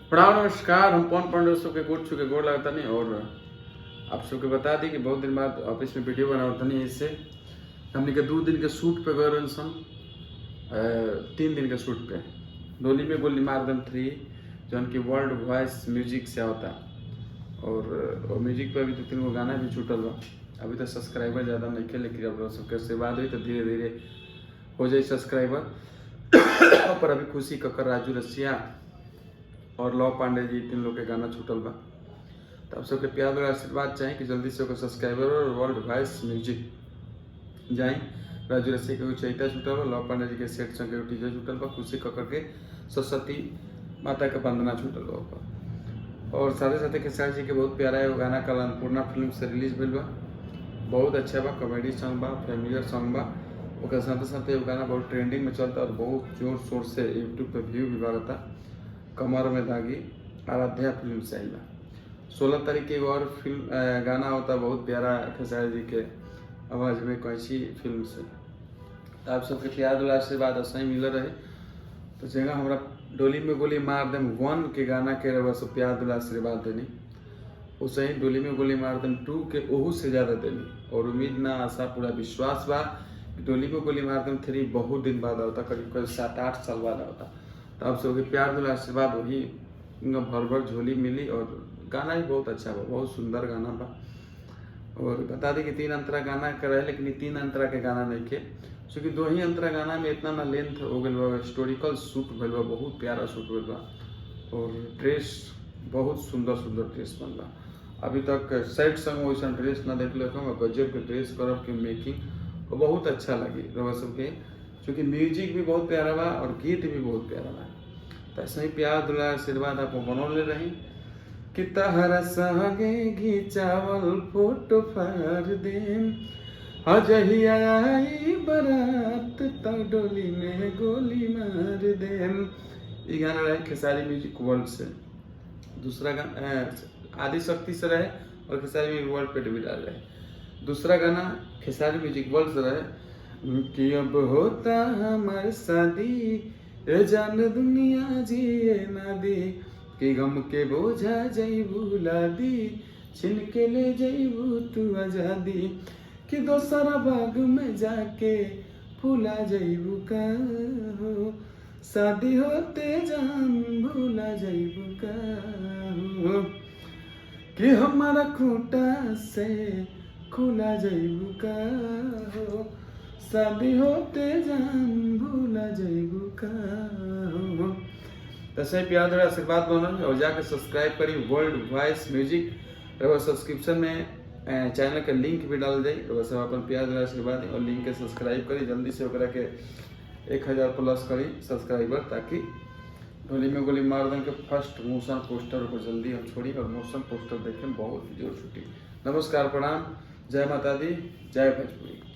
प्रणाम नमस्कार। हम पवन पांडे सबके गोड़ छू के गोड़ लगता नहीं। और आप सबके बता दी कि बहुत दिन बाद ऑफिस में वीडियो बनावता नहीं। इससे हमने के 2 दिन के शूट पे गए सन, 3 दिन के शूट पे डोली में गोली मार दम 3 जो की वर्ल्ड वॉइस म्यूजिक से होता। और म्यूजिक पे अभी तो 3 गो गाना भी छूटल बा। अभी तो सब्सक्राइबर ज़्यादा नहीं खे, लेकिन अब सबके आशीर्वाद हुई तो धीरे धीरे हो जाए सब्सक्राइबर। पर अभी खुशी कक्कर, राजू रसिया और लव पांडे जी 3 लोग के गाना छूटल बा। तो आप सबके प्यार और आशीर्वाद चाहे कि जल्दी से सब्सक्राइबर और वर्ल्ड वॉइस म्यूजिक जाए। राजू रसिया के चैता छूटल बा, लव पांडे जी के सेट संग के टीजर छूटल बा, खुशी कक्कर के सरस्वती माता के वंदना छूटल बा। और साथ साथ खेसारी जी के बहुत प्यारा है गाना कल अन्नपूर्णा फिल्म से रिलीज भेल बा। बहुत अच्छा बा, कॉमेडी सॉन्ग बा, फैमिलियर सॉन्ग बा। और साथ साथ गाना बहुत ट्रेंडिंग में चलता और बहुत जोर शोर से यूट्यूब पे व्यू भी बढ़ता। कमर में दागी आराध्या फिल्म से आई बा। 16 तारीख के और फिल्म गाना होता बहुत प्यारा खेसारी जी के आवाज़ में कैसी फिल्म से। तो आप सबके प्यार दुलार आशीर्वाद ऐसा ही मिल रहे। तो जगह हमारा डोली में गोली मार देम 1 के गाना के रहा सब प्यार दुलार आशीर्वाद देनी, उसे ही डोली में गोली मार देम 2 के ओहू से ज़्यादा देनी। और उम्मीद ना आशा पूरा विश्वास बा कि डोली में गोली मार देम 3 बहुत दिन बाद आता, करीब 7-8 साल बाद आता। तो आप सबके प्यार दुलार आशीर्वाद वही भर भर झोली मिली। और गाना भी बहुत अच्छा बा, बहुत सुंदर गाना बा। और बता दें कि 3 अंतरा गाना कर रहे, लेकिन 3 अंतरा के गाना नहीं के, क्योंकि 2 ही अंतरा गाना में इतना ना लेंथ हो गई बा। हिस्टोरिकल शूट भइल बा, बहुत प्यारा शूट भइल बा। और ड्रेस बहुत सुंदर सुंदर ड्रेस बनला। अभी तक सेट संग वैसा ड्रेस ना देख हम, गजब के ड्रेस करब के मेकिंग बहुत अच्छा लगी रहा सबके, क्योंकि म्यूजिक भी बहुत प्यारा बा और गीत भी बहुत प्यारा बा। तो ऐसे ही प्यार दुलार आशीर्वाद आप बनौले रही कि तहरा संगे घिचावल फोटो फाड़ देम, अजहिया आई बरात तो डोली में गोली मार देम। ये गाना रहे खेसारी म्यूजिक वर्ल्ड से। दूसरा गाना आदि शक्ति से रहे और खेसारी म्यूजिक वर्ल्ड पे भी डाल रहे। दूसरा गाना खेसारी म्यूजिक वर्ल्ड से रहे कि अब होता हमारी शादी, ए जान दुनिया जिए ना दी, कि गम के बोझा जईबू लादी, छिन के ले जईबू तू आजादी, कि दोसरा बाग में जाके फूला जईबू का हो, शादी होते जान भूला जईबू का हो, कि हमारा खूंटा से खुला जईबू का हो, शादी होते जान भूला जईबू का हो। तसे प्यार द्वारा आशीर्वाद बनल और जाके सब्सक्राइब करी वर्ल्ड वॉइस म्यूजिक। और सब्सक्रिप्शन में चैनल के लिंक भी डाल जाए। और सब अपन प्यार द्वारा आशीर्वाद और लिंक के सब्सक्राइब करी, जल्दी से ओकरा के 1000 प्लस करी सब्सक्राइबर, ताकि डोली में गोली मार दें के फर्स्ट मोशन पोस्टर को जल्दी हम छोड़ी और मोशन पोस्टर देखें बहुत जोर छुट्टी। नमस्कार, प्रणाम, जय माता दी, जय भोजपुरी।